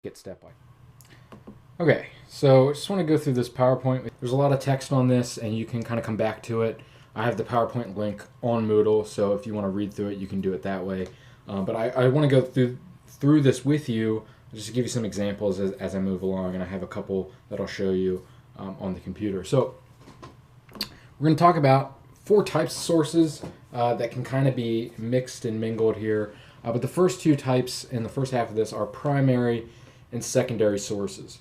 Get step by. Okay, so I just want to go through this PowerPoint. There's a lot of text on this, and you can kind of come back to it. I have the PowerPoint link on Moodle, so if you want to read through it, you can do it that way. But I want to go through this with you, just to give you some examples as I move along, and I have a couple that I'll show you on the computer. So we're going to talk about 4 types of sources that can kind of be mixed and mingled here. But the first 2 types in the first half of this are primary and secondary sources.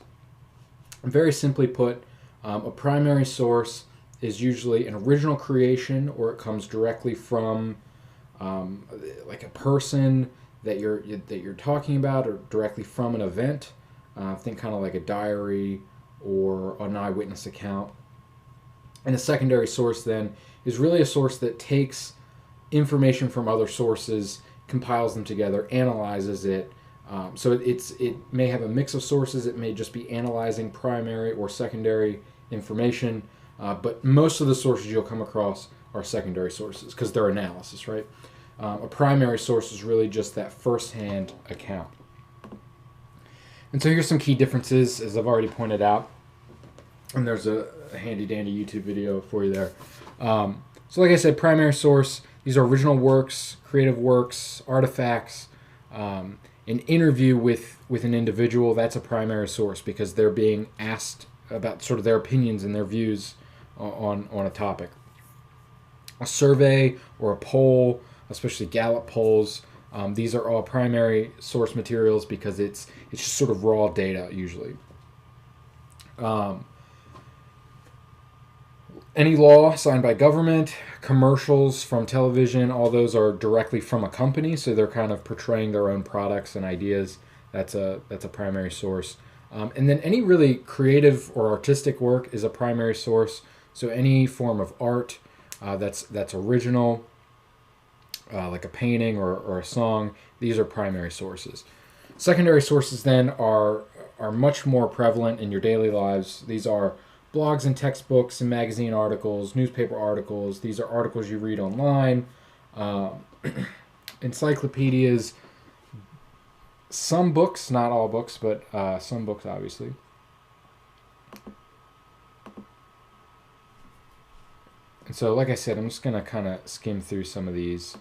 Very simply put, a primary source is usually an original creation, or it comes directly from like a person that you're talking about, or directly from an event. Think kind of like a diary or an eyewitness account. And a secondary source then is really a source that takes information from other sources, compiles them together, analyzes it. So it may have a mix of sources. It may just be analyzing primary or secondary information, but most of the sources you'll come across are secondary sources because they're analysis, right? A primary source is really just that first-hand account. And so here's some key differences, as I've already pointed out, and there's a handy-dandy YouTube video for you there. So like I said, primary source, these are original works, creative works, artifacts. An interview with an individual, that's a primary source because they're being asked about sort of their opinions and their views on a topic. A survey or a poll, especially Gallup polls, these are all primary source materials because it's just sort of raw data usually. Any law signed by government, commercials from television, all those are directly from a company, so they're kind of portraying their own products and ideas. That's a primary source. And then any really creative or artistic work is a primary source. So any form of art that's original, like a painting or a song, these are primary sources. Secondary sources then are much more prevalent in your daily lives. These are blogs and textbooks and magazine articles, newspaper articles. These are articles you read online, encyclopedias, some books, not all books, but some books obviously. And so, like I said, I'm just going to kind of skim through some of these.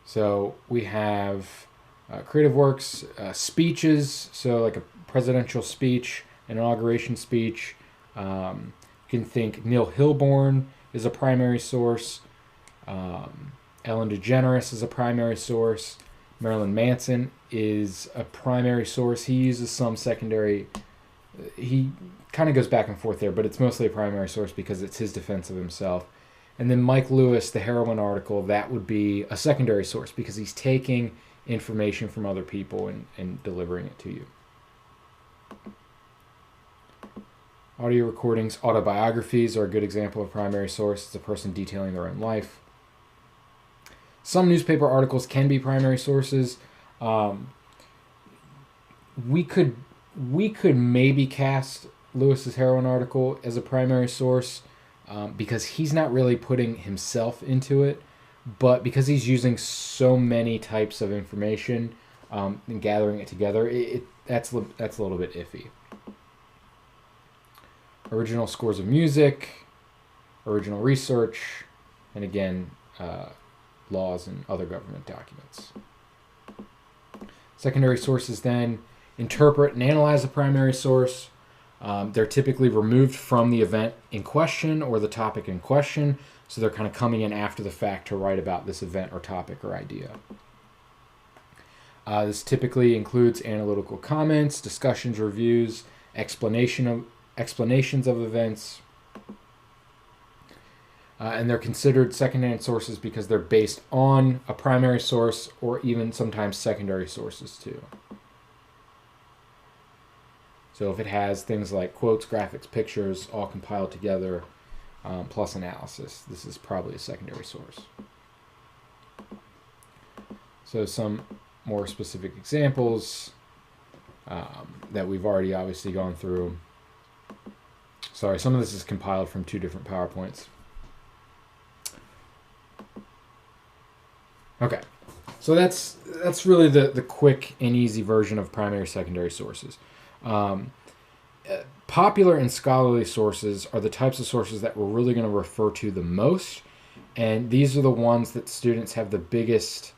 So we have creative works, speeches, so like a presidential speech, an inauguration speech. You can think Neil Hilborn is a primary source. Ellen DeGeneres is a primary source. Marilyn Manson is a primary source. He uses some secondary. He kind of goes back and forth there, but it's mostly a primary source because it's his defense of himself. And then Mike Lewis, the heroin article, that would be a secondary source because he's taking information from other people and delivering it to you. Audio recordings, autobiographies are a good example of primary source. It's a person detailing their own life. Some newspaper articles can be primary sources. We could maybe cast Lewis's heroin article as a primary source because he's not really putting himself into it, but because he's using so many types of information and gathering it together, that's a little bit iffy. Original scores of music, original research, and again, laws and other government documents. Secondary sources then interpret and analyze the primary source. They're typically removed from the event in question or the topic in question, so they're kind of coming in after the fact to write about this event or topic or idea. This typically includes analytical comments, discussions, reviews, explanations of events, and they're considered secondary sources because they're based on a primary source or even sometimes secondary sources too. So if it has things like quotes, graphics, pictures, all compiled together, plus analysis, this is probably a secondary source. So some more specific examples that we've already obviously gone through. Sorry, some of this is compiled from 2 different PowerPoints. Okay, So that's really the quick and easy version of primary secondary sources. Popular and scholarly sources are the types of sources that we're really going to refer to the most, and these are the ones that students have the biggest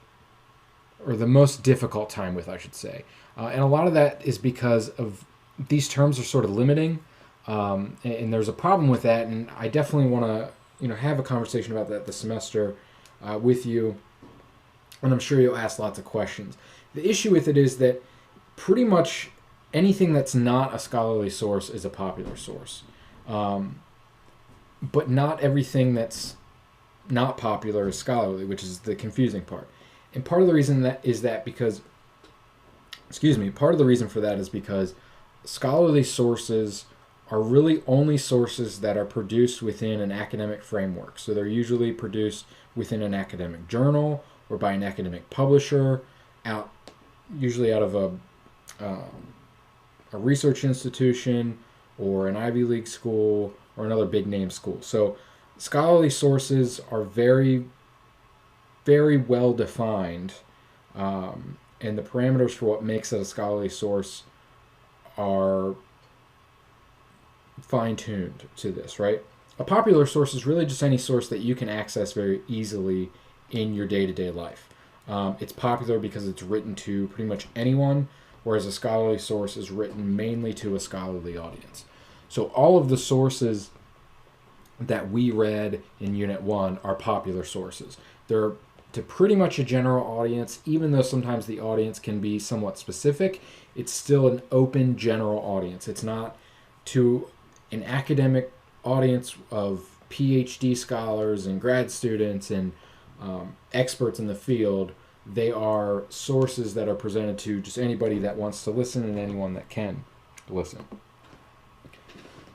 or the most difficult time with, I should say. And a lot of that is because of these terms are sort of limiting, and there's a problem with that, and I definitely want to have a conversation about that this semester with you, and I'm sure you'll ask lots of questions. The issue with it is that pretty much anything that's not a scholarly source is a popular source. But not everything that's not popular is scholarly, which is the confusing part. And part of the reason part of the reason for that is because scholarly sources are really only sources that are produced within an academic framework. So they're usually produced within an academic journal or by an academic publisher, usually out of a research institution or an Ivy League school or another big name school. So scholarly sources are very, very well defined, and the parameters for what makes it a scholarly source are fine-tuned to this, right? A popular source is really just any source that you can access very easily in your day-to-day life. It's popular because it's written to pretty much anyone, whereas a scholarly source is written mainly to a scholarly audience. So all of the sources that we read in Unit 1 are popular sources. They're to pretty much a general audience, even though sometimes the audience can be somewhat specific. It's still an open general audience. It's not to an academic audience of PhD scholars and grad students and experts in the field. They are sources that are presented to just anybody that wants to listen and anyone that can listen.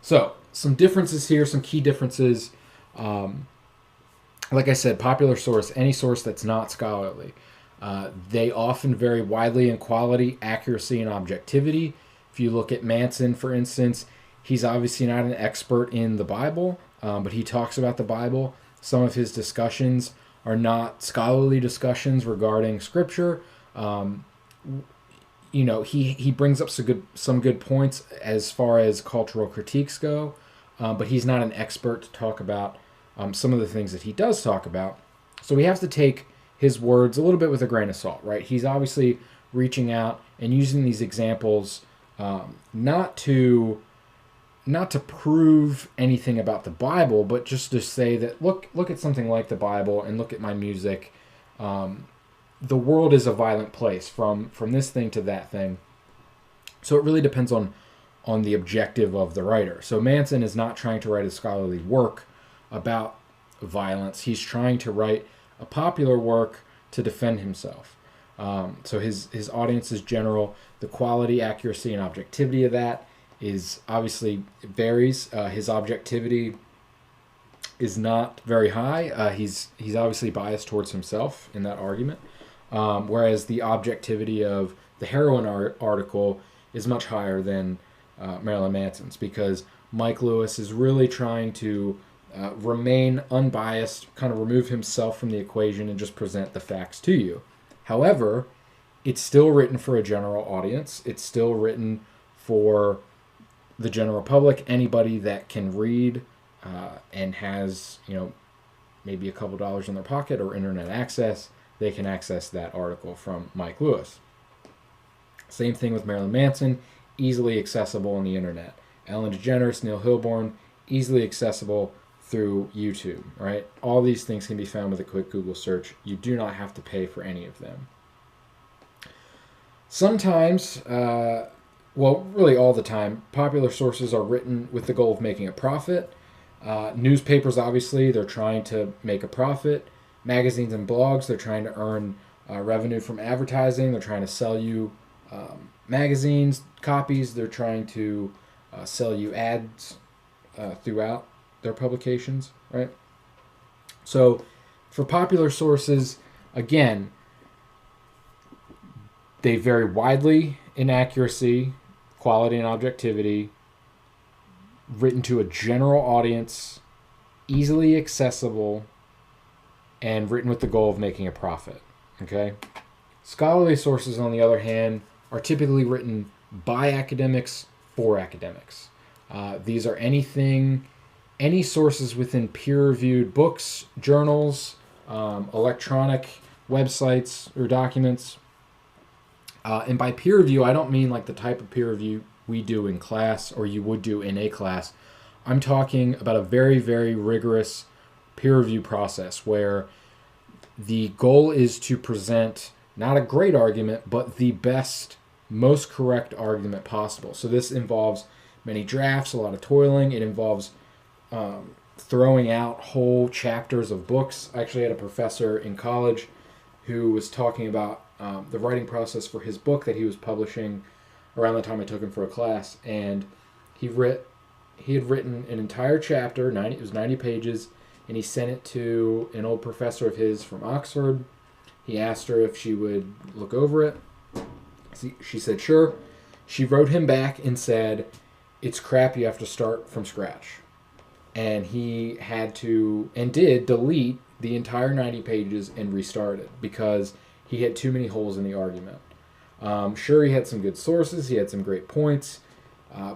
So, some differences here, some key differences. Like I said, popular source, any source that's not scholarly. They often vary widely in quality, accuracy, and objectivity. If you look at Manson, for instance, he's obviously not an expert in the Bible, but he talks about the Bible. Some of his discussions are not scholarly discussions regarding Scripture. He brings up some good points as far as cultural critiques go, but he's not an expert to talk about some of the things that he does talk about. So we have to take his words a little bit with a grain of salt, right? He's obviously reaching out and using these examples not to prove anything about the Bible, but just to say that look at something like the Bible and look at my music. The world is a violent place from this thing to that thing. So it really depends on the objective of the writer. So Manson is not trying to write a scholarly work about violence. He's trying to write a popular work to defend himself. So his audience is general. The quality, accuracy, and objectivity of that is obviously varies. His objectivity is not very high. He's obviously biased towards himself in that argument. Whereas the objectivity of the heroin article is much higher than Marilyn Manson's, because Mike Lewis is really trying to remain unbiased, kind of remove himself from the equation and just present the facts to you. However, it's still written for a general audience. It's still written for the general public, anybody that can read and has, maybe a couple dollars in their pocket or internet access. They can access that article from Mike Lewis. Same thing with Marilyn Manson, easily accessible on the internet. Ellen DeGeneres, Neil Hilborn, easily accessible through YouTube, right? All these things can be found with a quick Google search. You do not have to pay for any of them. Sometimes, really all the time, popular sources are written with the goal of making a profit. Newspapers, obviously, they're trying to make a profit. Magazines and blogs, they're trying to earn revenue from advertising. They're trying to sell you magazines, copies. They're trying to sell you ads throughout their publications, right? So for popular sources, again, they vary widely in accuracy, quality, and objectivity, written to a general audience, easily accessible, and written with the goal of making a profit, okay? Scholarly sources, on the other hand, are typically written by academics for academics. These are any sources within peer-reviewed books, journals, electronic websites or documents. And by peer review, I don't mean like the type of peer review we do in class or you would do in a class. I'm talking about a very, very rigorous peer review process where the goal is to present not a great argument, but the best, most correct argument possible. So this involves many drafts, a lot of toiling. It involves throwing out whole chapters of books. I actually had a professor in college who was talking about the writing process for his book that he was publishing around the time I took him for a class. And he had written an entire chapter, it was 90 pages, and he sent it to an old professor of his from Oxford. He asked her if she would look over it. She said sure. She wrote him back and said, "It's crap, you have to start from scratch." And he had to, and did, delete the entire 90 pages and restart it because he had too many holes in the argument. Sure, he had some good sources, he had some great points,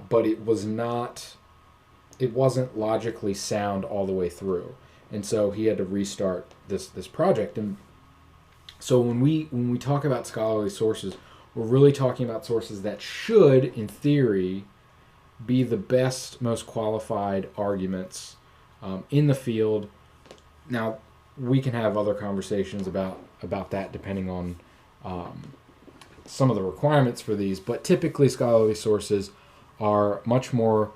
but it wasn't logically sound all the way through. And so he had to restart this project. And so when we talk about scholarly sources, we're really talking about sources that should, in theory, be the best, most qualified arguments in the field. Now, we can have other conversations about that depending on some of the requirements for these, but typically scholarly sources are much more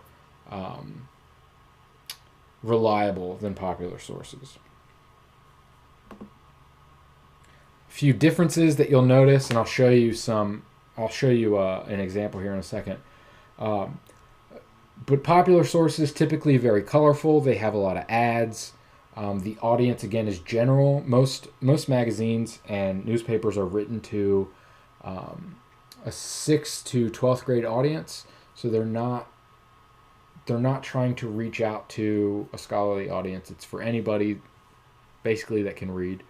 reliable than popular sources. A few differences that you'll notice, and I'll show you an example here in a second. But popular sources typically very colorful. They have a lot of ads. The audience, again, is general. Most magazines and newspapers are written to a 6th to 12th grade audience, so they're not trying to reach out to a scholarly audience. It's for anybody, basically, that can read.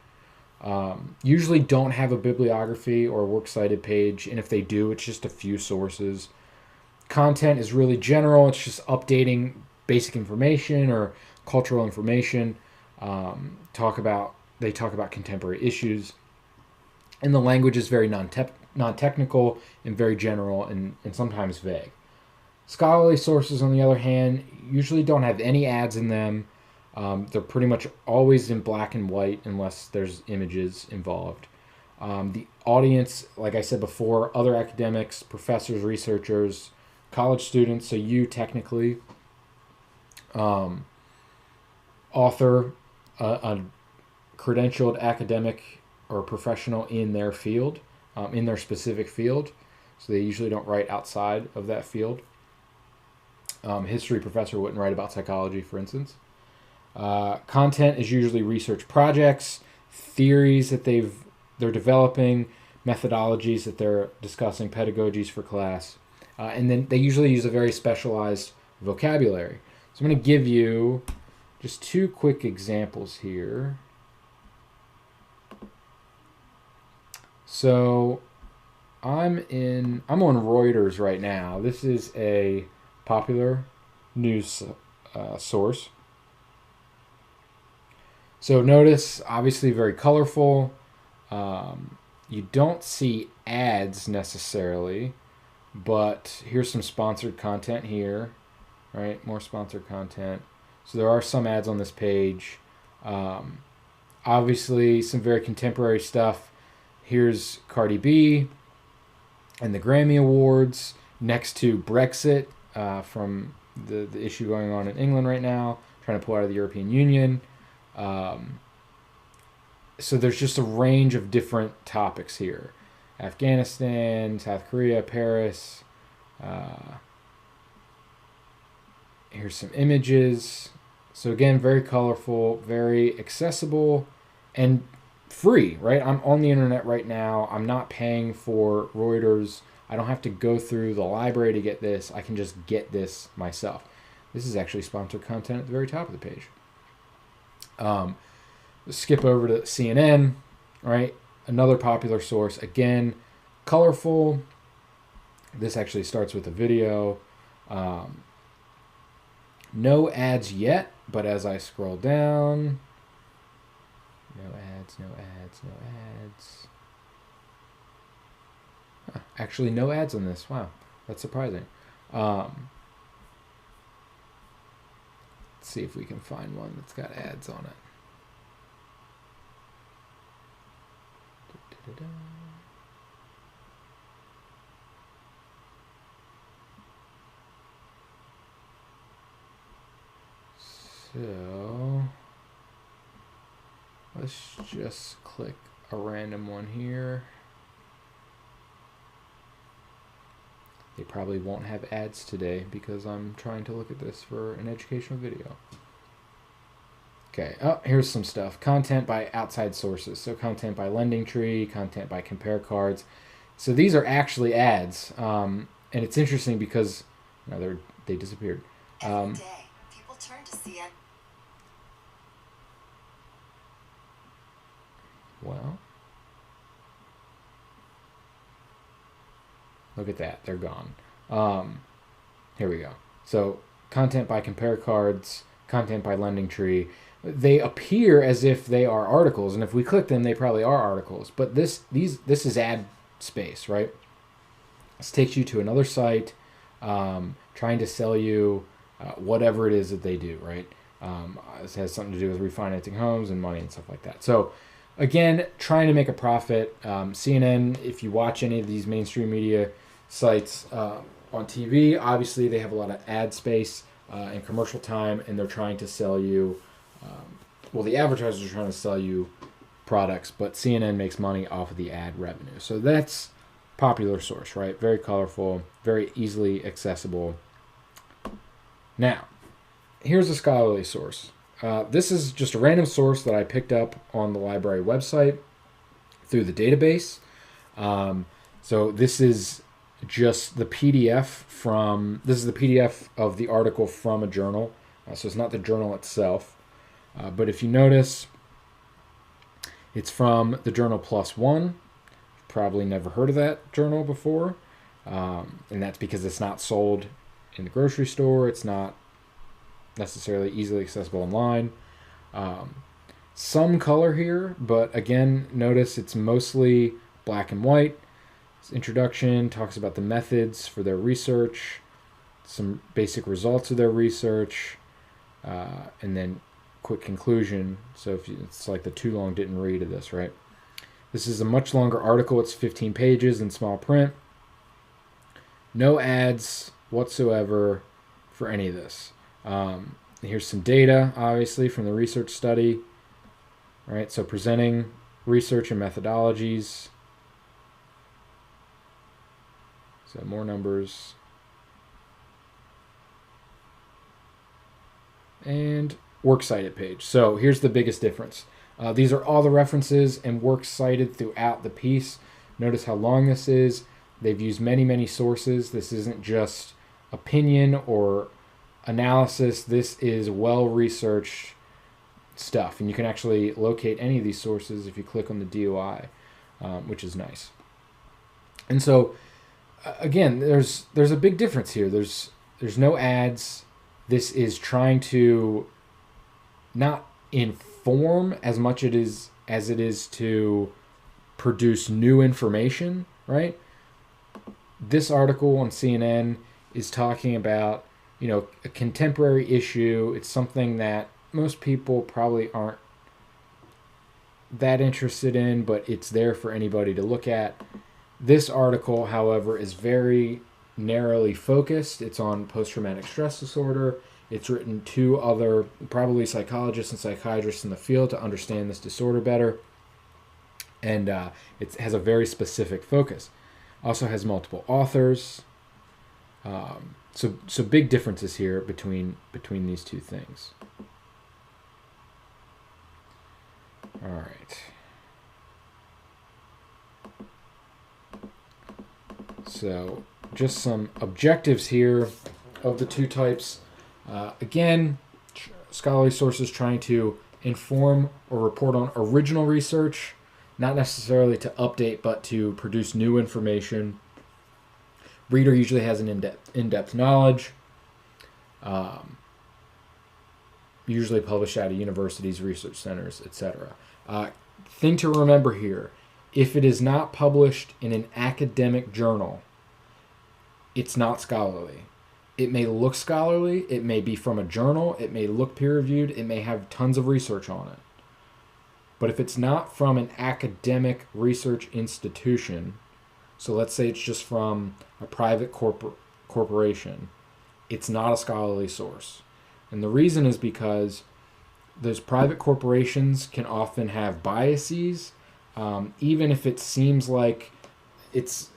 Usually don't have a bibliography or a works cited page, and if they do, it's just a few sources. Content is really general. It's just updating basic information or cultural information. They talk about contemporary issues, and the language is very non-technical and very general and sometimes vague. Scholarly sources, on the other hand, usually don't have any ads in them. They're pretty much always in black and white unless there's images involved. The audience, like I said before, other academics, professors, researchers, college students, so you technically, author, a credentialed academic or professional in their field, in their specific field. So they usually don't write outside of that field. History professor wouldn't write about psychology, for instance. Content is usually research projects, theories that they're developing, methodologies that they're discussing, pedagogies for class. And then they usually use a very specialized vocabulary. So I'm going to give you just 2 quick examples here. So I'm on Reuters right now. This is a popular news source. So notice, obviously very colorful. You don't see ads necessarily, but here's some sponsored content here, right? More sponsored content. So there are some ads on this page. Obviously some very contemporary stuff. Here's Cardi B and the Grammy Awards next to Brexit from the issue going on in England right now, trying to pull out of the European Union. So there's just a range of different topics here. Afghanistan, South Korea, Paris. Here's some images. So again, very colorful, very accessible, and free, right? I'm on the internet right now. I'm not paying for Reuters. I don't have to go through the library to get this. I can just get this myself. This is actually sponsored content at the very top of the page. Let's skip over to CNN, right? Another popular source, again, colorful. This actually starts with a video. No ads yet, but as I scroll down, no ads, no ads, no ads. Huh, actually, no ads on this. Wow, that's surprising. Let's see if we can find one that's got ads on it. Da-da-da. So let's just click a random one here. They probably won't have ads today because I'm trying to look at this for an educational video. Okay, oh, here's some stuff. Content by outside sources. So content by Lending Tree, content by Compare Cards. So these are actually ads. And it's interesting because they disappeared. Every day, people turn to CN. Well, look at that. They're gone. Here we go. So content by Compare Cards, content by Lending Tree. They appear as if they are articles, and if we click them, they probably are articles. But this is ad space, right? This takes you to another site, trying to sell you whatever it is that they do, right? This has something to do with refinancing homes and money and stuff like that. So again, trying to make a profit. CNN, if you watch any of these mainstream media sites on TV, obviously they have a lot of ad space and commercial time, and they're trying to sell you, well, the advertisers are trying to sell you products, but CNN makes money off of the ad revenue. So that's popular source, right? Very colorful, very easily accessible. Now, here's a scholarly source. This is just a random source that I picked up on the library website through the database. So this is just the PDF this is the PDF of the article from a journal. So it's not the journal itself. But if you notice, it's from the journal Plus One. Probably never heard of that journal before. And that's because it's not sold in the grocery store. It's not necessarily easily accessible online. Some color here, but again, notice it's mostly black and white. This introduction talks about the methods for their research, some basic results of their research, and then quick conclusion. So if it's like the too long didn't read of this, right? This is a much longer article. It's 15 pages in small print. No ads whatsoever for any of this. Here's some data, obviously, from the research study. All right, so presenting research and methodologies. So more numbers. And works cited page. So here's the biggest difference. These are all the references and works cited throughout the piece. Notice how long this is. They've used many, many sources. This isn't just opinion or analysis. This is well-researched stuff. And you can actually locate any of these sources if you click on the DOI, which is nice. And so, again, there's a big difference here. There's no ads. This is trying to not inform as much as it is to produce new information, right? This article on CNN is talking about, a contemporary issue. It's something that most people probably aren't that interested in, but it's there for anybody to look at. This article, however, is very narrowly focused. It's on post-traumatic stress disorder. It's written to other, probably psychologists and psychiatrists in the field to understand this disorder better. And it has a very specific focus. Also has multiple authors. So big differences here between these two things. All right. So just some objectives here of the two types. Again, scholarly sources trying to inform or report on original research. not necessarily to update, but to produce new information. Reader usually has an in-depth knowledge. Usually published out of universities, research centers, etc. Thing to remember here, if it is not published in an academic journal, it's not scholarly. It may look scholarly, it may be from a journal, it may look peer-reviewed, it may have tons of research on it. But if it's not from an academic research institution, so let's say it's just from a private corporation, it's not a scholarly source. And the reason is because those private corporations can often have biases, even if it seems like it's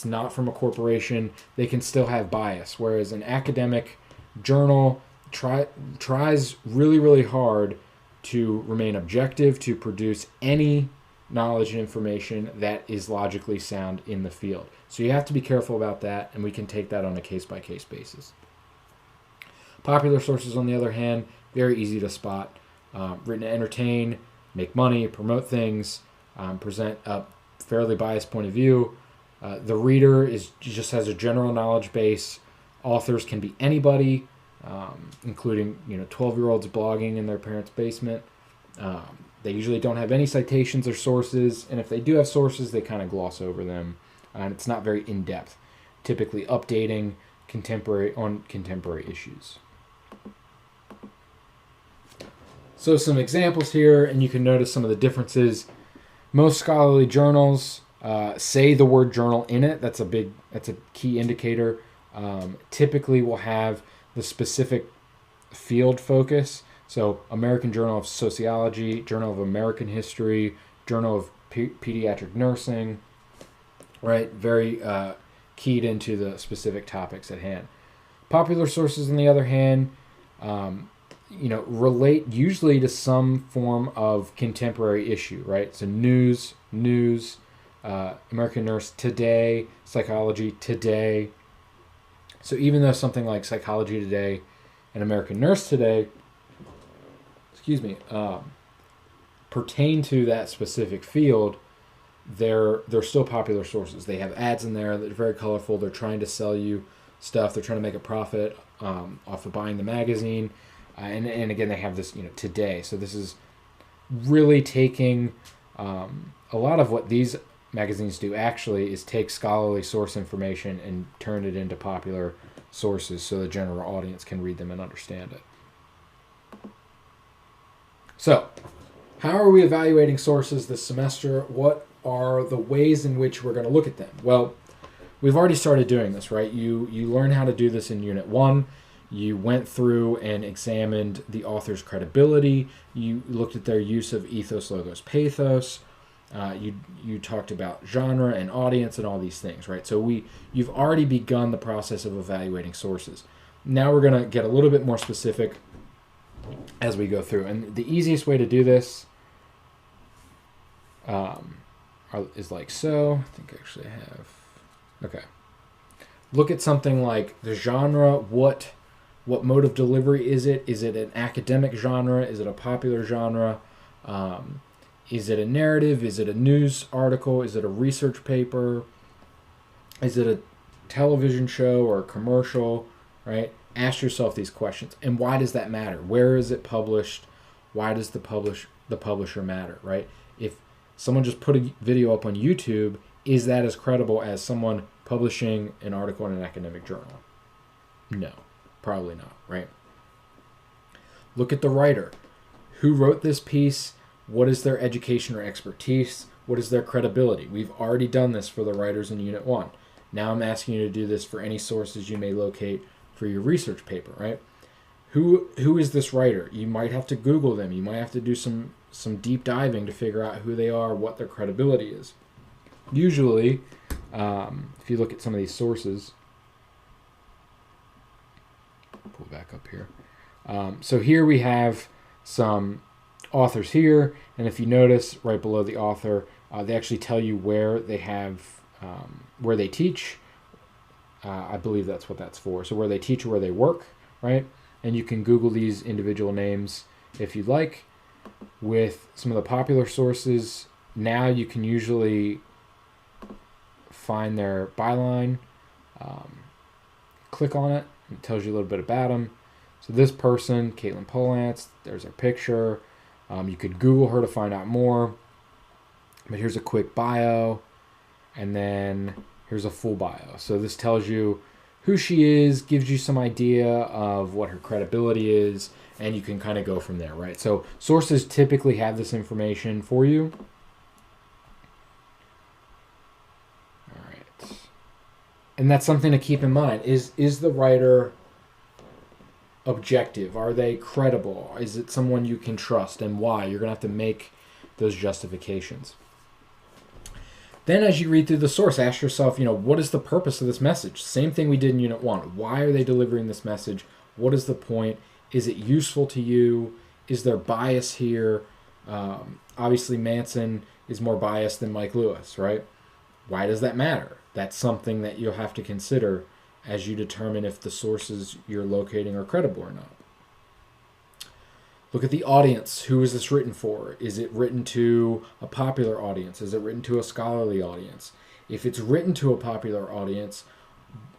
not from a corporation, they can still have bias. Whereas an academic journal tries really, really hard to remain objective, to produce any knowledge and information that is logically sound in the field. So you have to be careful about that, and we can take that on a case-by-case basis. Popular sources, on the other hand, very easy to spot. Written to entertain, make money, promote things, present a fairly biased point of view. The reader just has a general knowledge base. Authors can be anybody, including 12-year-olds blogging in their parents' basement. They usually don't have any citations or sources, and if they do have sources, they kind of gloss over them, and it's not very in-depth. Typically updating contemporary issues. So some examples here, and you can notice some of the differences. Most scholarly journals say the word journal in it. That's a key indicator. Typically will have the specific field focus. So American Journal of Sociology, Journal of American History, Journal of Pediatric Nursing, right? Very keyed into the specific topics at hand. Popular sources, on the other hand, relate usually to some form of contemporary issue, right? So news, American Nurse Today, Psychology Today. So even though something like Psychology Today and American Nurse Today, pertain to that specific field, they're still popular sources. They have ads in there that are very colorful. They're trying to sell you stuff. They're trying to make a profit off of buying the magazine. And again, they have this, today. So this is really taking a lot of what these magazines do actually is take scholarly source information and turn it into popular sources so the general audience can read them and understand it. So, how are we evaluating sources this semester? What are the ways in which we're going to look at them? Well, we've already started doing this, right? You learn how to do this in Unit 1. You went through and examined the author's credibility. You looked at their use of ethos, logos, pathos. You talked about genre and audience and all these things, right? So you've already begun the process of evaluating sources. Now we're going to get a little bit more specific as we go through. And the easiest way to do this is like so. I think actually I have... Okay. Look at something like the genre. What mode of delivery is it? Is it an academic genre? Is it a popular genre? Is it a narrative? Is it a news article? Is it a research paper? Is it a television show or a commercial, right? Ask yourself these questions. And why does that matter? Where is it published? Why does the publisher matter, right? If someone just put a video up on YouTube, is that as credible as someone publishing an article in an academic journal? No, probably not, right? Look at the writer. Who wrote this piece? What is their education or expertise? What is their credibility? We've already done this for the writers in Unit 1. Now I'm asking you to do this for any sources you may locate for your research paper, right? Who is this writer? You might have to Google them. You might have to do some deep diving to figure out who they are, what their credibility is. Usually, if you look at some of these sources, pull back up here. So here we have some authors here, and if you notice right below the author, they actually tell you where they have where they teach. I believe that's what that's for. So where they teach or where they work, right? And you can Google these individual names if you'd like. With some of the popular sources, now you can usually find their byline, click on it, and it tells you a little bit about them. So this person, Caitlin Polantz, there's her picture. You could Google her to find out more. But here's a quick bio, and then here's a full bio. So this tells you who she is, gives you some idea of what her credibility is, and you can kind of go from there, right? So sources typically have this information for you. All right. And that's something to keep in mind. Is the writer objective? Are they credible? Is it someone you can trust, and why? You're going to have to make those justifications. Then as you read through the source, ask yourself, what is the purpose of this message? Same thing we did in Unit 1. Why are they delivering this message? What is the point? Is it useful to you? Is there bias here? Obviously, Manson is more biased than Mike Lewis, right? Why does that matter? That's something that you'll have to consider as you determine if the sources you're locating are credible or not. Look at the audience. Who is this written for? Is it written to a popular audience? Is it written to a scholarly audience? If it's written to a popular audience,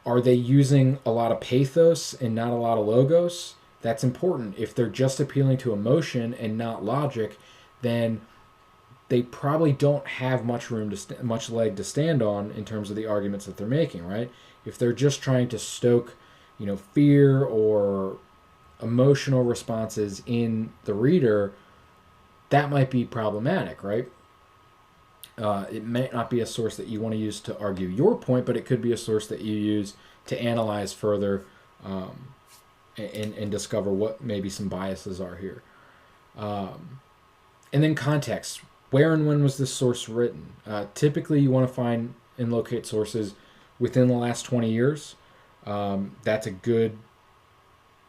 are they using a lot of pathos and not a lot of logos? That's important. If they're just appealing to emotion and not logic, then they probably don't have much much leg to stand on in terms of the arguments that they're making, right? If they're just trying to stoke, fear or emotional responses in the reader, that might be problematic, right? It may not be a source that you want to use to argue your point, but it could be a source that you use to analyze further and discover what maybe some biases are here. And then context. Where and when was this source written? Typically, you want to find and locate sources within the last 20 years. That's a good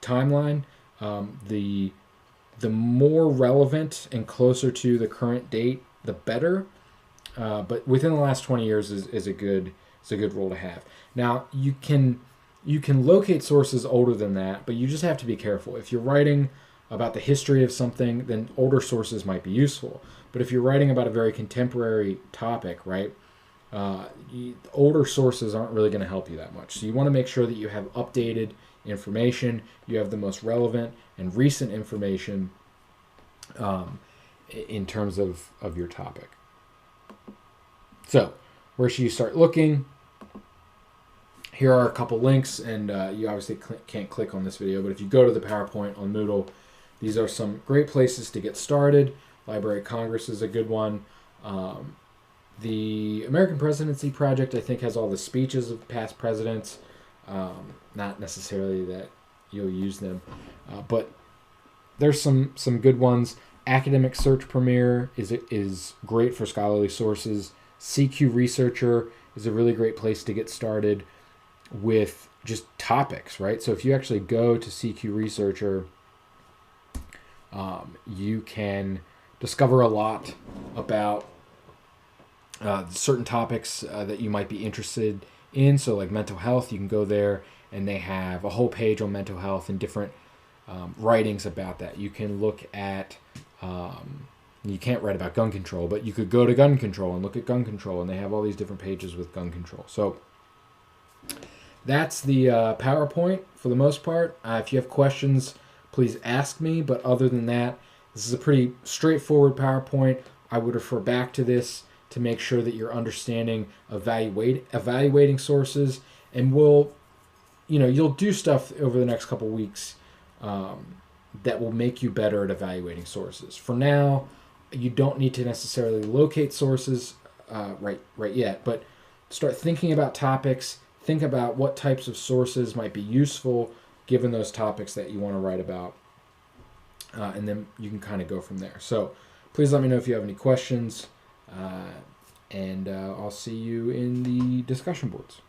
timeline. The more relevant and closer to the current date, the better. But within the last 20 years is a good rule to have. Now you can locate sources older than that, but you just have to be careful. If you're writing about the history of something, then older sources might be useful. But if you're writing about a very contemporary topic, right, older sources aren't really going to help you that much. So you want to make sure that you have updated information, you have the most relevant and recent information in terms of your topic. So where should you start looking? Here are a couple links, and you obviously can't click on this video, but if you go to the PowerPoint on Moodle, these are some great places to get started. Library of Congress is a good one. The American Presidency Project, I think, has all the speeches of past presidents. Not necessarily that you'll use them, but there's some good ones. Academic Search Premier is great for scholarly sources. CQ Researcher is a really great place to get started with just topics, right? So if you actually go to CQ Researcher, you can discover a lot about certain topics that you might be interested in. So like mental health, you can go there and they have a whole page on mental health and different writings about that. You can look at, you can't write about gun control, but you could go to gun control and look at gun control, and they have all these different pages with gun control. So that's the PowerPoint for the most part. If you have questions, please ask me. But other than that, this is a pretty straightforward PowerPoint. I would refer back to this to make sure that you're understanding evaluating sources, and you'll do stuff over the next couple weeks that will make you better at evaluating sources. For now, you don't need to necessarily locate sources right yet, but start thinking about topics. Think about what types of sources might be useful given those topics that you want to write about, and then you can kind of go from there. So please let me know if you have any questions, and I'll see you in the discussion boards.